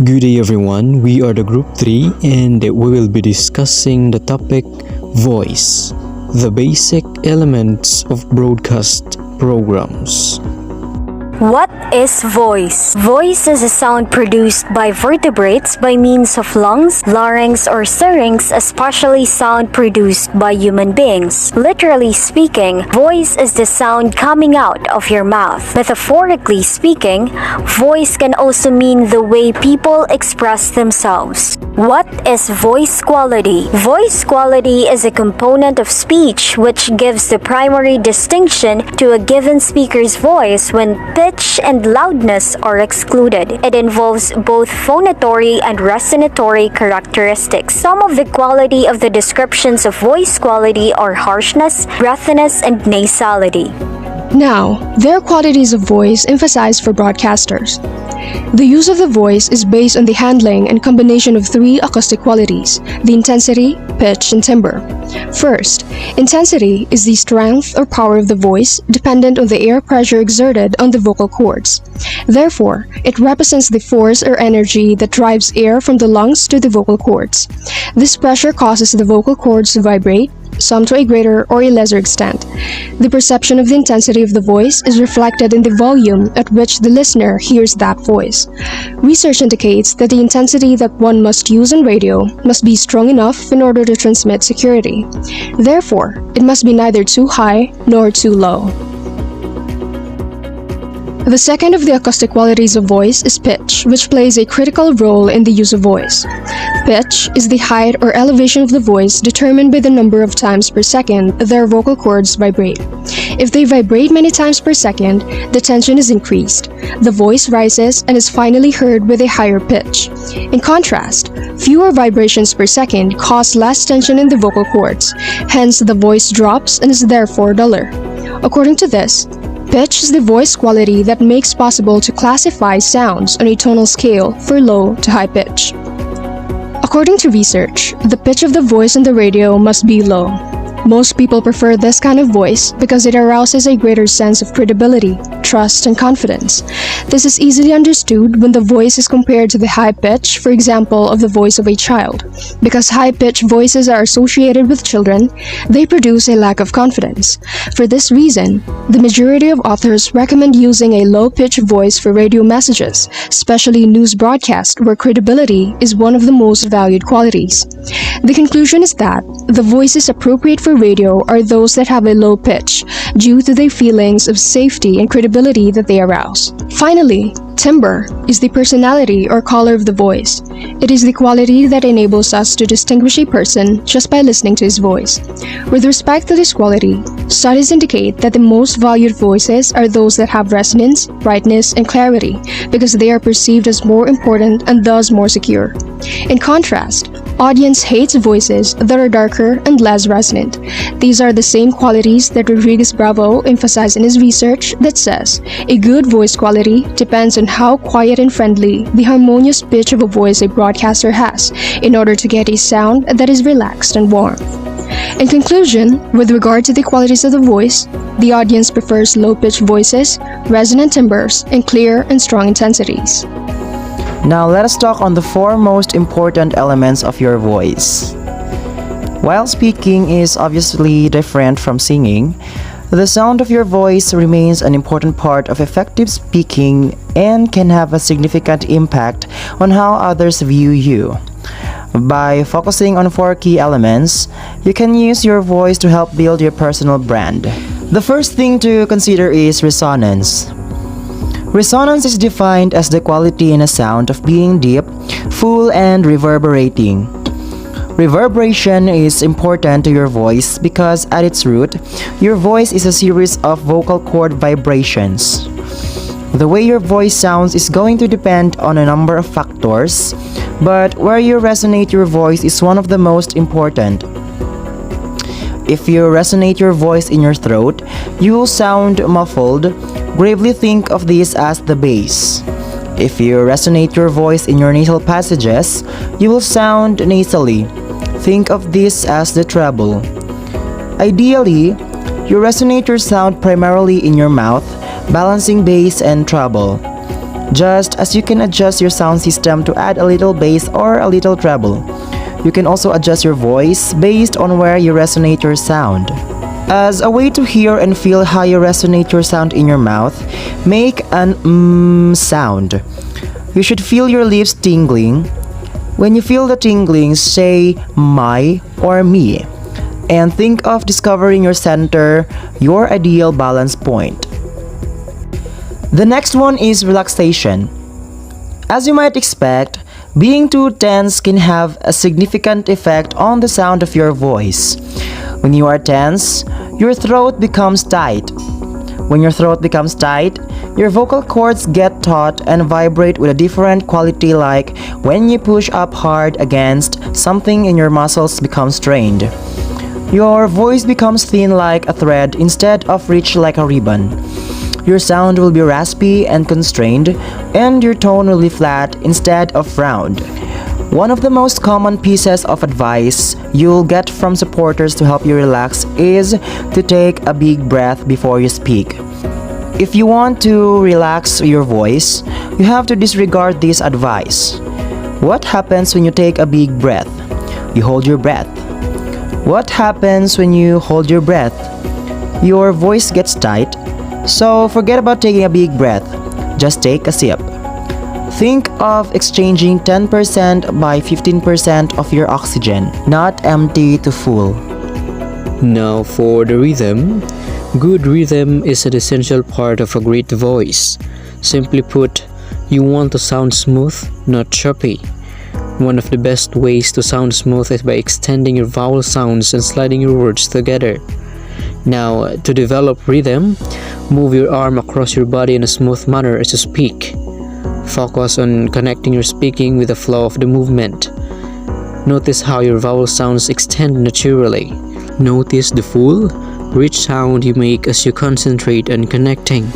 Good day everyone, we are the group 3 and we will be discussing the topic voice, the basic elements of broadcast programs. What is voice? Voice is a sound produced by vertebrates by means of lungs, larynx, or syrinx, especially sound produced by human beings. Literally speaking, voice is the sound coming out of your mouth. Metaphorically speaking, voice can also mean the way people express themselves. What is voice quality? Voice quality is a component of speech which gives the primary distinction to a given speaker's voice when pitch and loudness are excluded. It involves both phonatory and resonatory characteristics. Some of the quality of the descriptions of voice quality are harshness, breathiness, and nasality. Now, there are qualities of voice emphasized for broadcasters. The use of the voice is based on the handling and combination of three acoustic qualities: the intensity, pitch, and timbre. First, intensity is the strength or power of the voice dependent on the air pressure exerted on the vocal cords. Therefore, it represents the force or energy that drives air from the lungs to the vocal cords. This pressure causes the vocal cords to vibrate, some to a greater or a lesser extent. The perception of the intensity of the voice is reflected in the volume at which the listener hears that voice. Research indicates that the intensity that one must use on radio must be strong enough in order to transmit security. Therefore, it must be neither too high nor too low. The second of the acoustic qualities of voice is pitch, which plays a critical role in the use of voice. Pitch is the height or elevation of the voice determined by the number of times per second their vocal cords vibrate. If they vibrate many times per second, the tension is increased. The voice rises and is finally heard with a higher pitch. In contrast, fewer vibrations per second cause less tension in the vocal cords, hence the voice drops and is therefore duller. According to this, pitch is the voice quality that makes possible to classify sounds on a tonal scale for low to high pitch. According to research, the pitch of the voice on the radio must be low. Most people prefer this kind of voice because it arouses a greater sense of credibility, trust, and confidence. This is easily understood when the voice is compared to the high pitch, for example, of the voice of a child. Because high-pitched voices are associated with children, they produce a lack of confidence. For this reason, the majority of authors recommend using a low-pitched voice for radio messages, especially news broadcasts where credibility is one of the most valued qualities. The conclusion is that the voices appropriate for radio are those that have a low pitch, due to their feelings of safety and credibility that they arouse. Finally, timbre is the personality or color of the voice. It is the quality that enables us to distinguish a person just by listening to his voice. With respect to this quality, studies indicate that the most valued voices are those that have resonance, brightness, and clarity, because they are perceived as more important and thus more secure. In contrast, audience hates voices that are darker and less resonant. These are the same qualities that Rodriguez Bravo emphasized in his research that says, a good voice quality depends on how quiet and friendly the harmonious pitch of a voice a broadcaster has in order to get a sound that is relaxed and warm. In conclusion, with regard to the qualities of the voice, the audience prefers low-pitched voices, resonant timbres, and clear and strong intensities. Now let us talk on the four most important elements of your voice. While speaking is obviously different from singing, the sound of your voice remains an important part of effective speaking and can have a significant impact on how others view you. By focusing on four key elements, you can use your voice to help build your personal brand. The first thing to consider is resonance. Resonance is defined as the quality in a sound of being deep, full, and reverberating. Reverberation is important to your voice because at its root, your voice is a series of vocal cord vibrations. The way your voice sounds is going to depend on a number of factors, but where you resonate your voice is one of the most important. If you resonate your voice in your throat, you will sound muffled. Gravely think of this as the bass. If you resonate your voice in your nasal passages, you will sound nasally. Think of this as the treble. Ideally, you resonate your sound primarily in your mouth, balancing bass and treble. just as you can adjust your sound system to add a little bass or a little treble. You can also adjust your voice based on where you resonate your sound. As a way to hear and feel how you resonate your sound in your mouth, make an sound. You should feel your lips tingling. When you feel the tingling, say my or me, and think of discovering your center, your ideal balance point. The next one is relaxation. As you might expect, being too tense can have a significant effect on the sound of your voice. When you are tense, your throat becomes tight. When your throat becomes tight, your vocal cords get taut and vibrate with a different quality, like when you push up hard against something and your muscles become strained. Your voice becomes thin like a thread instead of rich like a ribbon. Your sound will be raspy and constrained, and your tone will be flat instead of round. One of the most common pieces of advice you'll get from supporters to help you relax is to take a big breath before you speak. If you want to relax your voice, you have to disregard this advice. What happens when you take a big breath? You hold your breath. What happens when you hold your breath? Your voice gets tight. So forget about taking a big breath. Just take a sip. Think of exchanging 10% by 15% of your oxygen, not empty to full. Now for the rhythm. Good rhythm is an essential part of a great voice. Simply put, you want to sound smooth, not choppy. One of the best ways to sound smooth is by extending your vowel sounds and sliding your words together. Now, to develop rhythm, move your arm across your body in a smooth manner as you speak. Focus on connecting your speaking with the flow of the movement. Notice how your vowel sounds extend naturally. Notice the full, rich sound you make as you concentrate on connecting.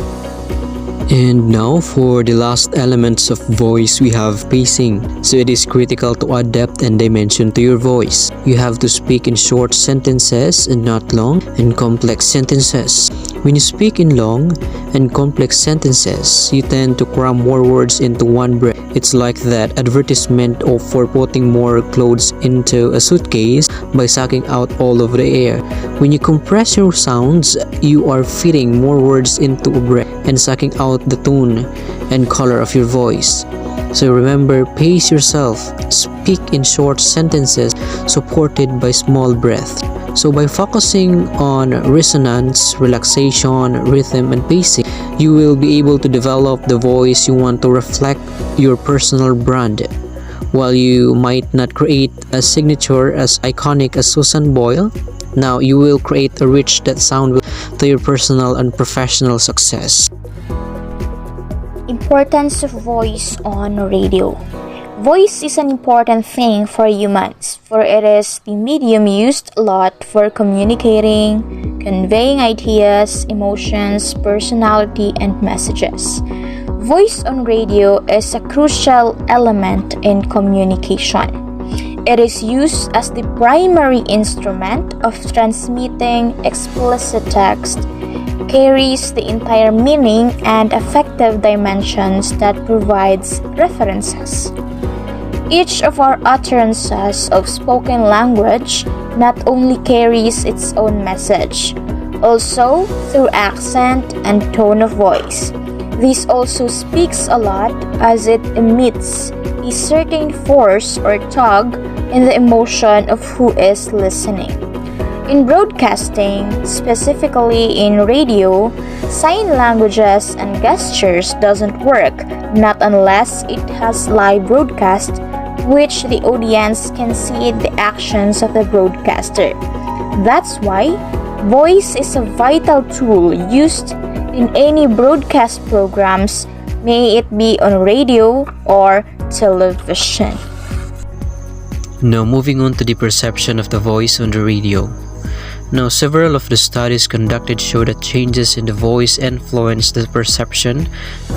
And now for the last elements of voice, we have pacing. So it is critical to add depth and dimension to your voice. You have to speak in short sentences and not long and complex sentences. When you speak in long and complex sentences, you tend to cram more words into one breath. It's like that advertisement for putting more clothes into a suitcase by sucking out all of the air. When you compress your sounds, you are fitting more words into a breath and sucking out the tone and color of your voice. So remember, pace yourself. Speak in short sentences supported by small breath. So by focusing on resonance, relaxation, rhythm, and pacing, you will be able to develop the voice you want to reflect your personal brand. While you might not create a signature as iconic as Susan Boyle, now you will create a rich that sound to your personal and professional success. Importance of voice on radio. Voice is an important thing for humans, for it is the medium used a lot for communicating, conveying ideas, emotions, personality, and messages. Voice on radio is a crucial element in communication. It is used as the primary instrument of transmitting explicit text, carries the entire meaning and affective dimensions that provides references. Each of our utterances of spoken language not only carries its own message, also through accent and tone of voice. This also speaks a lot as it emits a certain force or tug in the emotion of who is listening. In broadcasting, specifically in radio, sign languages and gestures doesn't work, not unless it has live broadcast, which the audience can see the actions of the broadcaster. That's why voice is a vital tool used in any broadcast programs, may it be on radio or television. Now moving on to the perception of the voice on the radio. Now, several of the studies conducted show that changes in the voice influence the perception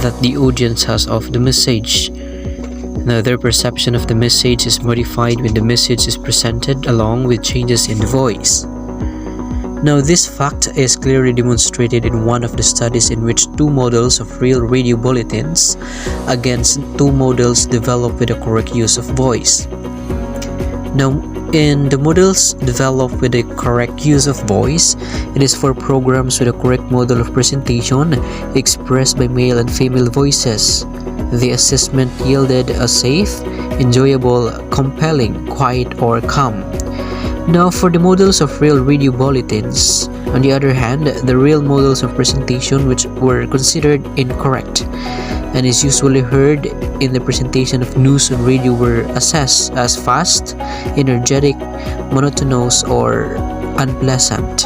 that the audience has of the message. Now, their perception of the message is modified when the message is presented along with changes in the voice. Now, this fact is clearly demonstrated in one of the studies in which two models of real radio bulletins against two models developed with the correct use of voice. Now, in the models developed with the correct use of voice, it is for programs with a correct model of presentation expressed by male and female voices. The assessment yielded a safe, enjoyable, compelling, quiet, or calm. Now, for the models of real radio bulletins, on the other hand, the real models of presentation which were considered incorrect and is usually heard in the presentation of news on radio were assessed as fast, energetic, monotonous, or unpleasant.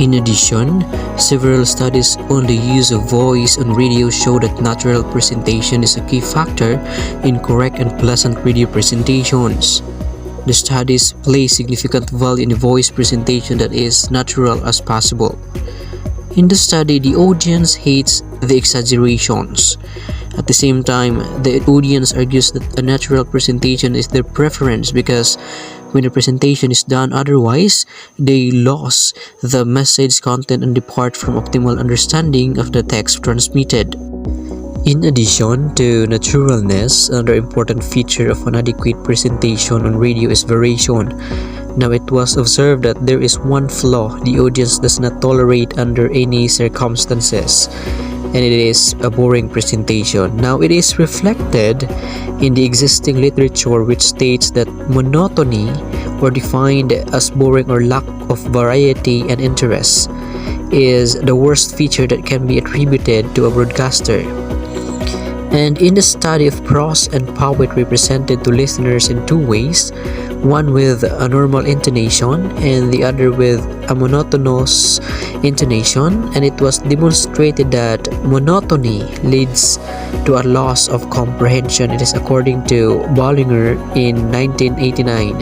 In addition, several studies on the use of voice on radio show that natural presentation is a key factor in correct and pleasant radio presentations. The studies place significant value in a voice presentation that is natural as possible. In the study, the audience hates the exaggerations. At the same time, the audience argues that a natural presentation is their preference because when the presentation is done otherwise, they lose the message content and depart from optimal understanding of the text transmitted. In addition to naturalness, another important feature of an adequate presentation on radio is variation. Now, it was observed that there is one flaw the audience does not tolerate under any circumstances, and it is a boring presentation. Now, it is reflected in the existing literature which states that monotony, or defined as boring or lack of variety and interest, is the worst feature that can be attributed to a broadcaster. And in the study of prose and poetry presented to listeners in two ways, one with a normal intonation and the other with a monotonous intonation, and it was demonstrated that monotony leads to a loss of comprehension. It is according to Bollinger in 1989.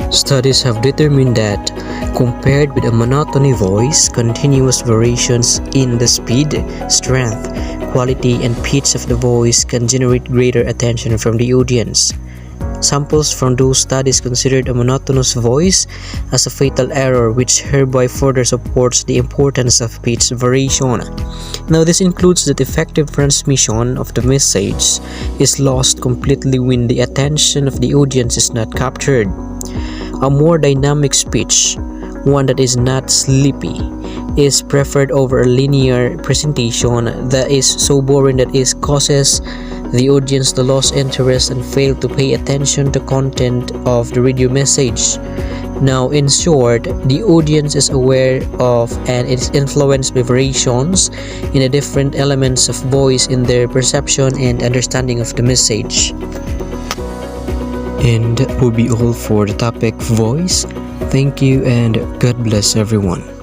Studies have determined that compared with a monotony voice, continuous variations in the speed, strength, quality, and pitch of the voice can generate greater attention from the audience. Samples from those studies considered a monotonous voice as a fatal error, which hereby further supports the importance of pitch variation. Now, this includes that effective transmission of the message is lost completely when the attention of the audience is not captured. A more dynamic speech, one that is not sleepy, is preferred over a linear presentation that is so boring that it causes the audience to lose interest and fail to pay attention to content of the radio message. Now, in short, the audience is aware of and is influenced by variations in the different elements of voice in their perception and understanding of the message. And that will be all for the topic voice. Thank you and God bless everyone.